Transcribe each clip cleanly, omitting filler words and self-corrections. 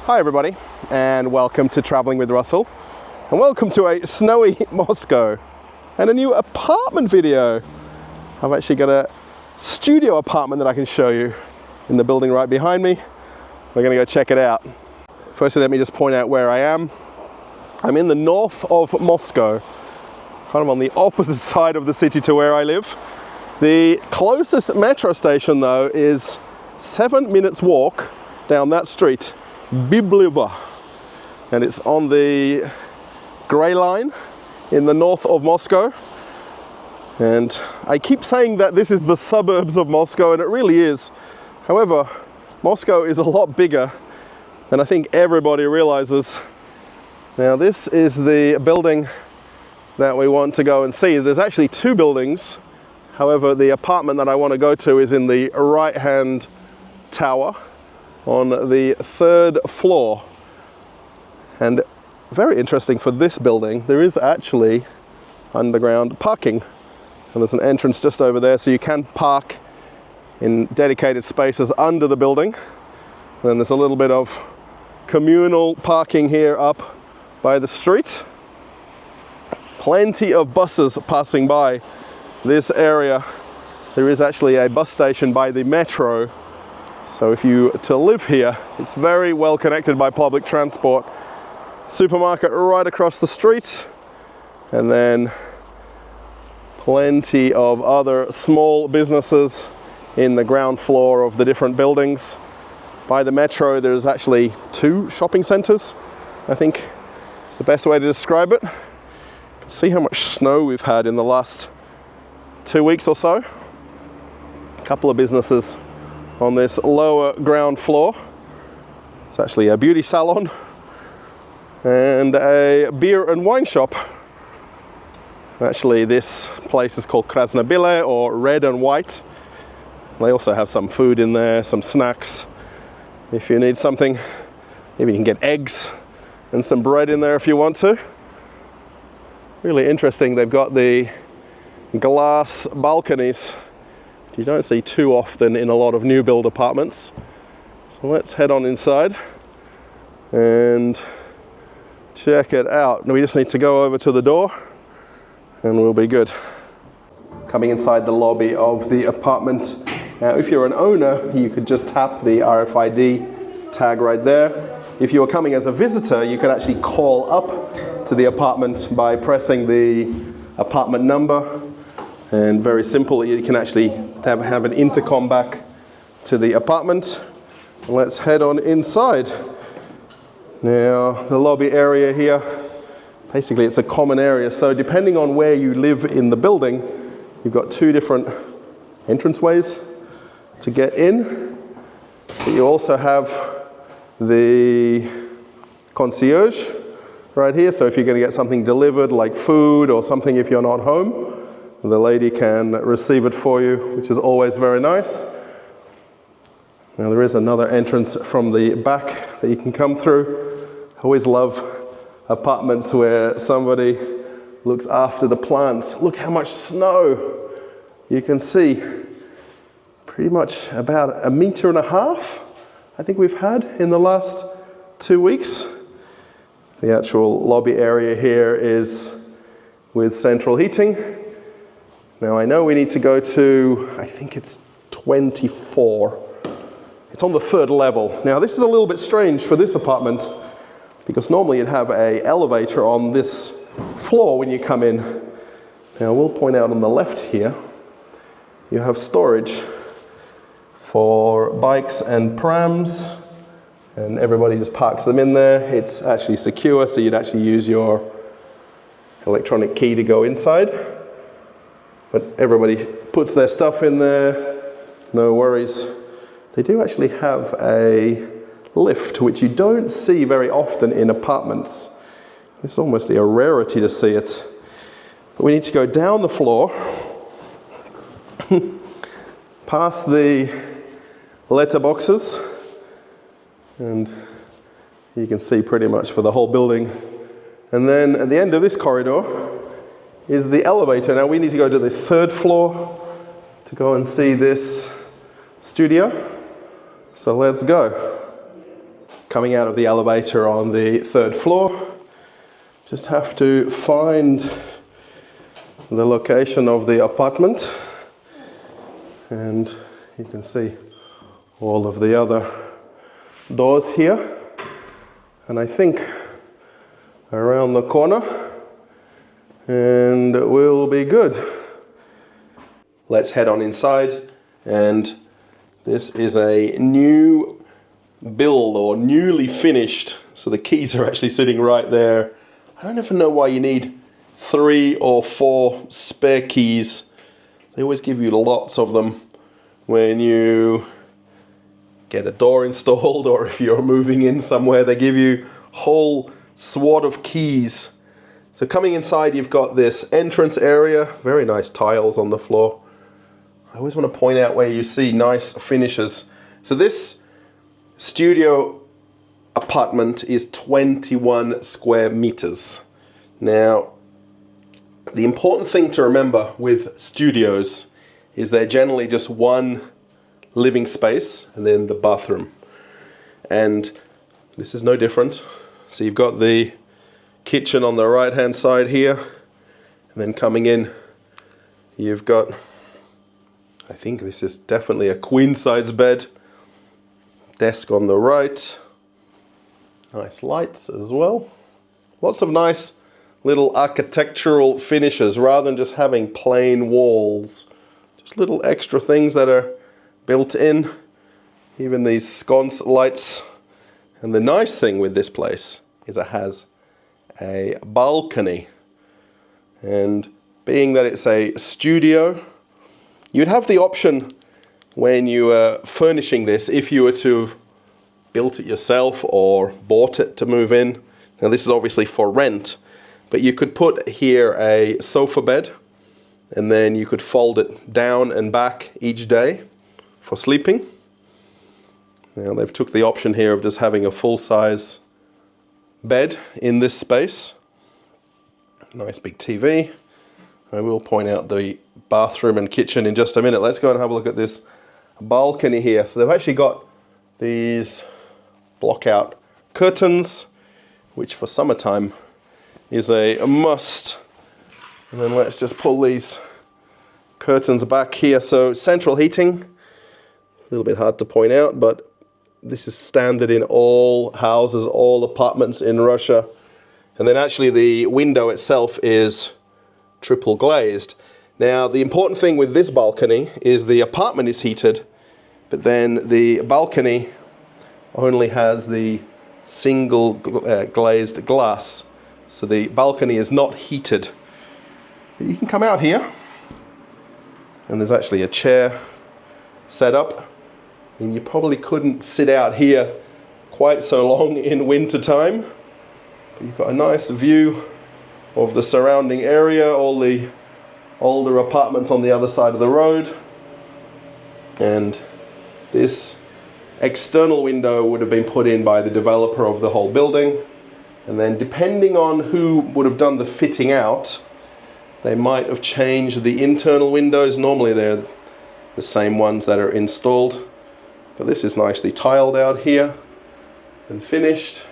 Hi everybody, and welcome to Traveling with Russell, and welcome to a snowy Moscow and a new apartment video. I've actually got a studio apartment that I can show you in the building right behind me. We're gonna go check it out. Firstly, let me just point out where I am. I'm in the north of Moscow, kind of on the opposite side of the city to where I live. The closest metro station though is 7 minutes walk down that street, Bibirevskaya, and it's on the grey line in the north of Moscow. And I keep saying that this is the suburbs of Moscow, and it really is. However, Moscow is a lot bigger than I think everybody realizes. Now this is the building that we want to go and see. There's actually two buildings. However, the apartment that I want to go to is in the right-hand tower on the 3rd floor. And very interesting for this building, there is actually underground parking. And there's an entrance just over there, so you can park in dedicated spaces under the building. And then there's a little bit of communal parking here up by the street. Plenty of buses passing by this area. There is actually a bus station by the metro. So if you to live here, it's very well connected by public transport. Supermarket right across the street, and then plenty of other small businesses in the ground floor of the different buildings. By the metro, there's actually 2 shopping centers. I think it's the best way to describe it. You can see how much snow we've had in the last 2 weeks or so. A couple of businesses on this lower ground floor. It's actually a beauty salon and a beer and wine shop. Actually, this place is called Krasnobile, or Red and White. They also have some food in there, some snacks. If you need something, maybe you can get eggs and some bread in there if you want to. Really interesting. They've got the glass balconies you don't see too often in a lot of new build apartments. So let's head on inside and check it out. We just need to go over to the door and we'll be good. Coming inside the lobby of the apartment. Now, if you're an owner, you could just tap the RFID tag right there. If you are coming as a visitor, you could actually call up to the apartment by pressing the apartment number. And very simple, you can actually have an intercom back to the apartment. Let's head on inside. Now, the lobby area here, basically it's a common area. So depending on where you live in the building, you've got 2 different entranceways to get in. But you also have the concierge right here. So if you're going to get something delivered, like food or something, if you're not home, the lady can receive it for you, which is always very nice. Now there is another entrance from the back that you can come through. I always love apartments where somebody looks after the plants. Look how much snow you can see. Pretty much about 1.5 meters, I think we've had in the last 2 weeks. The actual lobby area here is with central heating. Now I know we need to go to, I think it's 24. It's on the 3rd level. Now this is a little bit strange for this apartment because normally you'd have an elevator on this floor when you come in. Now we'll point out on the left here, you have storage for bikes and prams, and everybody just parks them in there. It's actually secure, so you'd actually use your electronic key to go inside. But everybody puts their stuff in there, no worries. They do actually have a lift, which you don't see very often in apartments. It's almost a rarity to see it. But we need to go down the floor, past the letterboxes, and you can see pretty much for the whole building. And then at the end of this corridor is the elevator. Now we need to go to the 3rd floor to go and see this studio. So let's go. coming out of the elevator on the 3rd floor. Just have to find the location of the apartment, and you can see all of the other doors here, and I think around the corner, and we'll be good. Let's head on inside, and this is a new build or newly finished, so the keys are actually sitting right there. I don't even know why you need 3 or 4 spare keys. They always give you lots of them when you get a door installed, or if you're moving in somewhere, they give you a whole swat of keys. So coming inside, you've got this entrance area, very nice tiles on the floor. I always want to point out where you see nice finishes. So this studio apartment is 21 square meters. Now, the important thing to remember with studios is they're generally just one living space and then the bathroom. And this is no different. So you've got the kitchen on the right hand side here, and then coming in you've got, I think this is definitely a queen size bed, desk on the right, nice lights as well. Lots of nice little architectural finishes rather than just having plain walls. Just little extra things that are built in. Even these sconce lights. And the nice thing with this place is it has a balcony. And being that it's a studio, you'd have the option when you were furnishing this, if you were to built it yourself or bought it to move in. Now this is obviously for rent, but you could put here a sofa bed, and then you could fold it down and back each day for sleeping. Now they've took the option here of just having a full-size bed in this space. Nice big TV. I will point out the bathroom and kitchen in just a minute. Let's go and have a look at this balcony here. So they've actually got these block-out curtains, which for summertime is a must. And then let's just pull these curtains back here. So central heating, a little bit hard to point out, but this is standard in all houses, all apartments in Russia. And then actually the window itself is triple glazed. Now the important thing with this balcony is the apartment is heated, but then the balcony only has the single glazed glass, so the balcony is not heated. But you can come out here, and there's actually a chair set up, and you probably couldn't sit out here quite so long in winter time. But you've got a nice view of the surrounding area, all the older apartments on the other side of the road, and this external window would have been put in by the developer of the whole building, and then depending on who would have done the fitting out, they might have changed the internal windows. Normally they're the same ones that are installed, but this is nicely tiled out here and finished.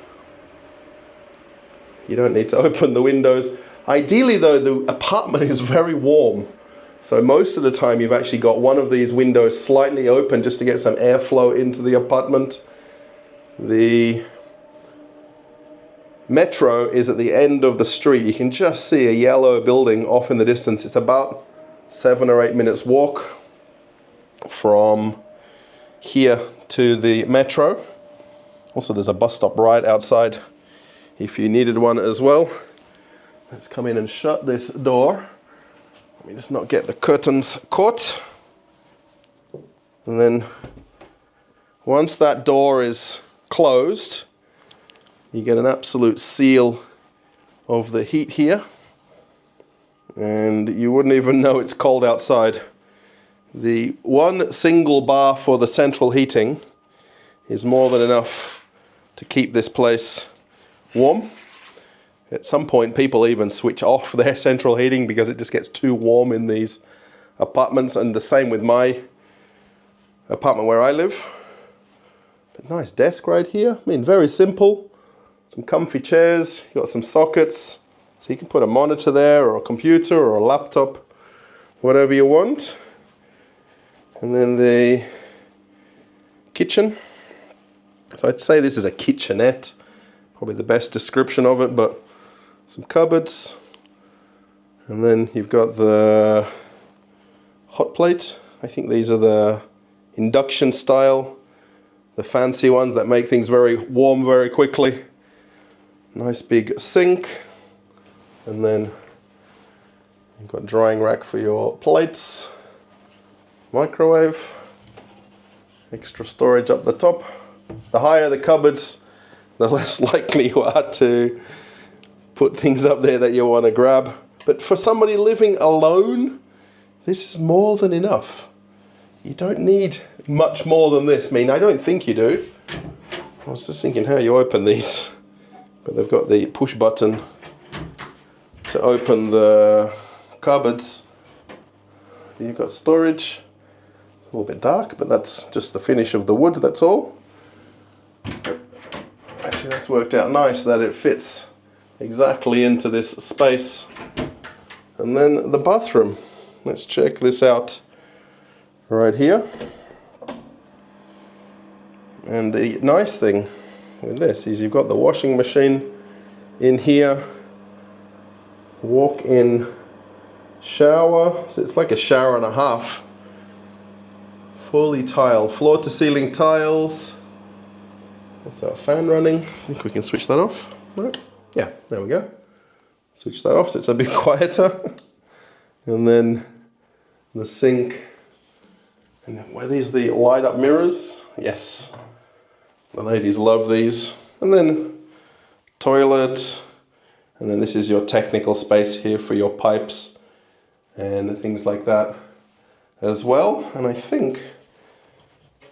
You don't need to open the windows. Ideally though, the apartment is very warm. So most of the time you've actually got one of these windows slightly open just to get some airflow into the apartment. The metro is at the end of the street. You can just see a yellow building off in the distance. It's about 7 or 8 minutes walk from here to the metro. Also there's a bus stop right outside if you needed one as well. Let's come in and shut this door. Let me just not get the curtains caught. And then once that door is closed, you get an absolute seal of the heat here. And you wouldn't even know it's cold outside. The one single bar for the central heating is more than enough to keep this place warm. At some point, people even switch off their central heating because it just gets too warm in these apartments. And the same with my apartment where I live. But nice desk right here. I mean, very simple. Some comfy chairs. You've got some sockets. So you can put a monitor there, or a computer, or a laptop, whatever you want. And then the kitchen. So I'd say this is a kitchenette. Probably the best description of it, but some cupboards. And then you've got the hot plate. I think these are the induction style, the fancy ones that make things very warm very quickly. Nice big sink. And then you've got drying rack for your plates. Microwave. Extra storage up the top. The higher the cupboards, the less likely you are to put things up there that you want to grab. But for somebody living alone, this is more than enough. You don't need much more than this. I mean, I don't think you do. I was just thinking how you open these. But they've got the push button to open the cupboards. You've got storage. It's a little bit dark, but that's just the finish of the wood, that's all. Actually, that's worked out nice that it fits exactly into this space. And then the bathroom. Let's check this out right here. And the nice thing with this is you've got the washing machine in here, walk-in shower, so it's like a shower and a half, fully tiled, floor to ceiling tiles. What's our fan running? I think we can switch that off. No? Yeah, there we go. Switch that off so it's a bit quieter. And then the sink. And were these the light up mirrors? Yes. The ladies love these. And then toilet. And then this is your technical space here for your pipes and things like that as well. And I think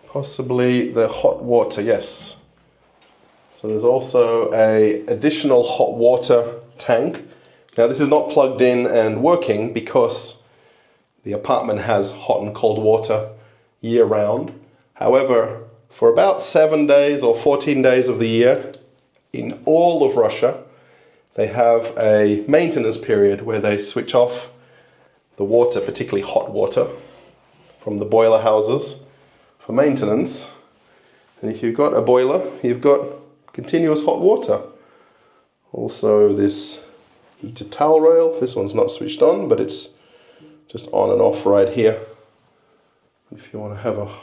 possibly the hot water, yes. So there's also an additional hot water tank. Now this is not plugged in and working because the apartment has hot and cold water year round. However, for about 7 days or 14 days of the year, in all of Russia, they have a maintenance period where they switch off the water, particularly hot water, from the boiler houses for maintenance. And if you've got a boiler, you've got continuous hot water. Also this heated towel rail. This one's not switched on, but it's just on and off right here. If you want to have a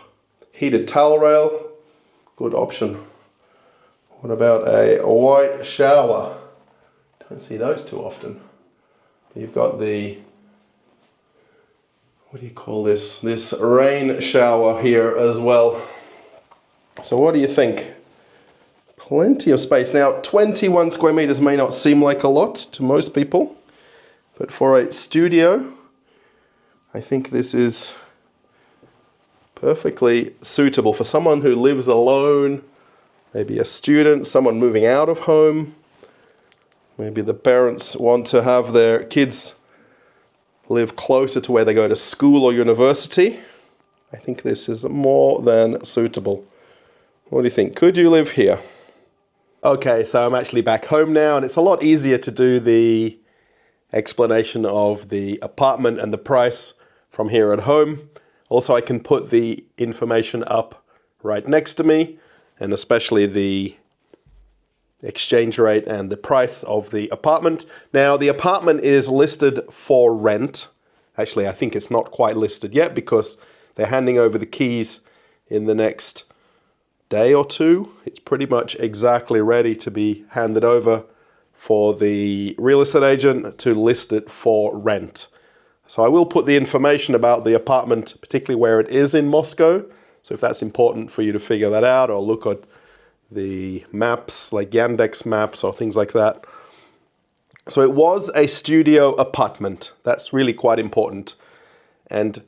heated towel rail, good option. What about a white shower? Don't see those too often. You've got the, what do you call this? This rain shower here as well. So what do you think? Plenty of space. Now, 21 square meters may not seem like a lot to most people, but for a studio, I think this is perfectly suitable for someone who lives alone, maybe a student, someone moving out of home. Maybe the parents want to have their kids live closer to where they go to school or university. I think this is more than suitable. What do you think? Could you live here? Okay, so I'm actually back home now, and it's a lot easier to do the explanation of the apartment and the price from here at home. Also, I can put the information up right next to me, and especially the exchange rate and the price of the apartment. Now, the apartment is listed for rent. Actually, I think it's not quite listed yet because they're handing over the keys in the next day or two. It's pretty much exactly ready to be handed over for the real estate agent to list it for rent. So I will put the information about the apartment, particularly where it is in Moscow. So if that's important for you to figure that out, or look at the maps like Yandex maps or things like that. So it was a studio apartment. That's really quite important. And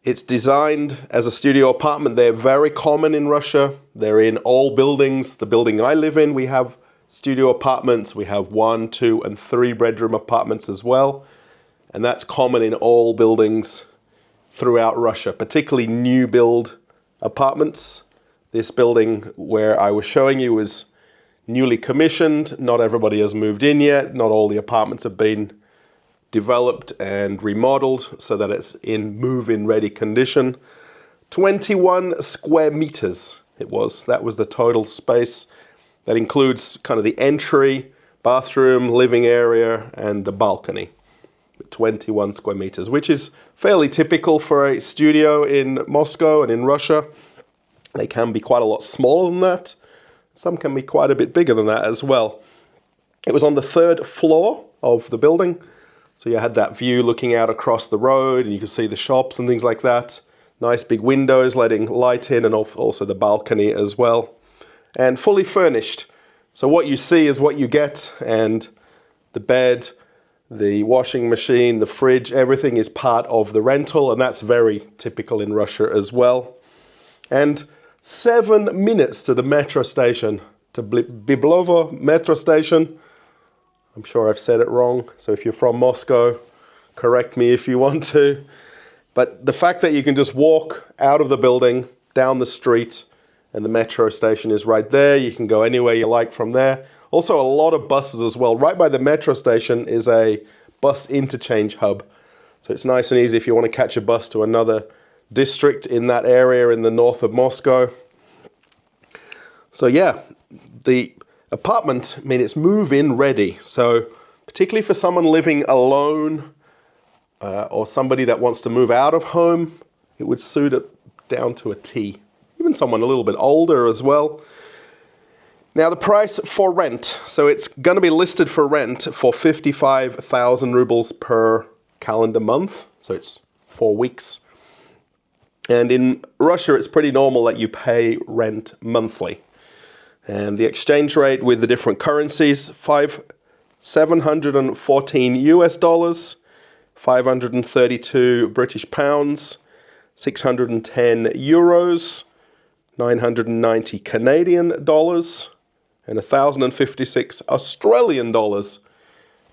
it's designed as a studio apartment. They're very common in Russia. They're in all buildings. The building I live in, we have studio apartments. We have 1, 2, and 3 bedroom apartments as well. And that's common in all buildings throughout Russia, particularly new build apartments. This building where I was showing you was newly commissioned. Not everybody has moved in yet. Not all the apartments have been developed and remodeled so that it's in move-in ready condition. 21 square meters it was. That was the total space. That includes kind of the entry, bathroom, living area, and the balcony. 21 square meters, which is fairly typical for a studio in Moscow and in Russia. They can be quite a lot smaller than that. Some can be quite a bit bigger than that as well. It was on the 3rd floor of the building. So you had that view looking out across the road, and you could see the shops and things like that. Nice big windows letting light in, and also the balcony as well. And fully furnished. So what you see is what you get, and the bed, the washing machine, the fridge, everything is part of the rental, and that's very typical in Russia as well. And 7 minutes to the metro station, to Bibirevskaya metro station. I'm sure I've said it wrong, so if you're from Moscow, correct me if you want to. But the fact that you can just walk out of the building, down the street, and the metro station is right there. You can go anywhere you like from there. Also a lot of buses as well. Right by the metro station is a bus interchange hub. So it's nice and easy if you want to catch a bus to another district in that area in the north of Moscow. So yeah, the apartment, I mean, it's move-in ready. So particularly for someone living alone or somebody that wants to move out of home, it would suit it down to a T. Even someone a little bit older as well. Now the price for rent, so it's going to be listed for rent for 55,000 rubles per calendar month, so it's 4 weeks. And in Russia it's pretty normal that you pay rent monthly. And the exchange rate with the different currencies, 714 US dollars, 532 British pounds, 610 euros, 990 Canadian dollars, and 1,056 Australian dollars.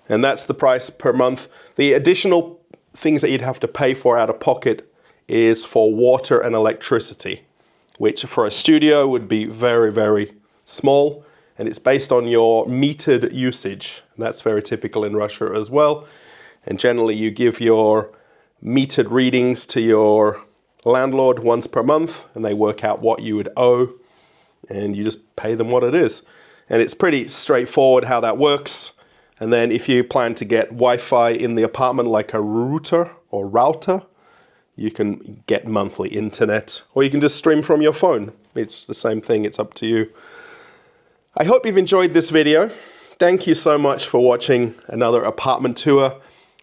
And that's the price per month. The additional things that you'd have to pay for out of pocket is for water and electricity, which for a studio would be very, very small. And it's based on your metered usage. And that's very typical in Russia as well. And generally you give your metered readings to your landlord once per month, and they work out what you would owe, and you just pay them what it is. And it's pretty straightforward how that works. And then if you plan to get Wi-Fi in the apartment, like a router, you can get monthly internet, or you can just stream from your phone. It's the same thing, it's up to you. I hope you've enjoyed this video. Thank you so much for watching another apartment tour.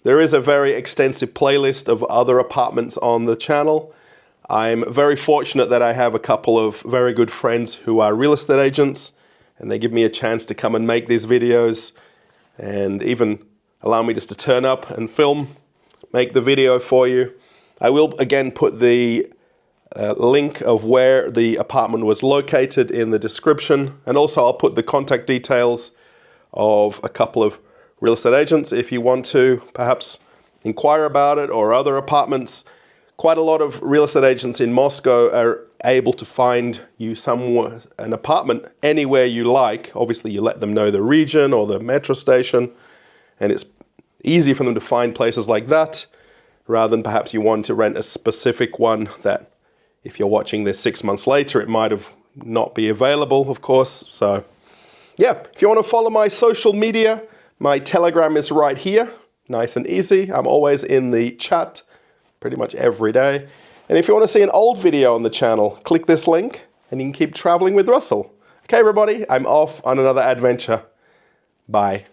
There is a very extensive playlist of other apartments on the channel. I'm very fortunate that I have a couple of very good friends who are real estate agents, and they give me a chance to come and make these videos and even allow me just to turn up and film, make the video for you. I will again put the link of where the apartment was located in the description, and also I'll put the contact details of a couple of real estate agents if you want to perhaps inquire about it, or other apartments. Quite a lot of real estate agents in Moscow are able to find you an apartment anywhere you like. Obviously you let them know the region or the metro station, and it's easy for them to find places like that, rather than perhaps you want to rent a specific one that if you're watching this 6 months later, it might have not be available, of course. So yeah, if you want to follow my social media, my Telegram is right here, nice and easy. I'm always in the chat pretty much every day. And if you want to see an old video on the channel, click this link and you can keep traveling with Russell. Okay, everybody, I'm off on another adventure. Bye.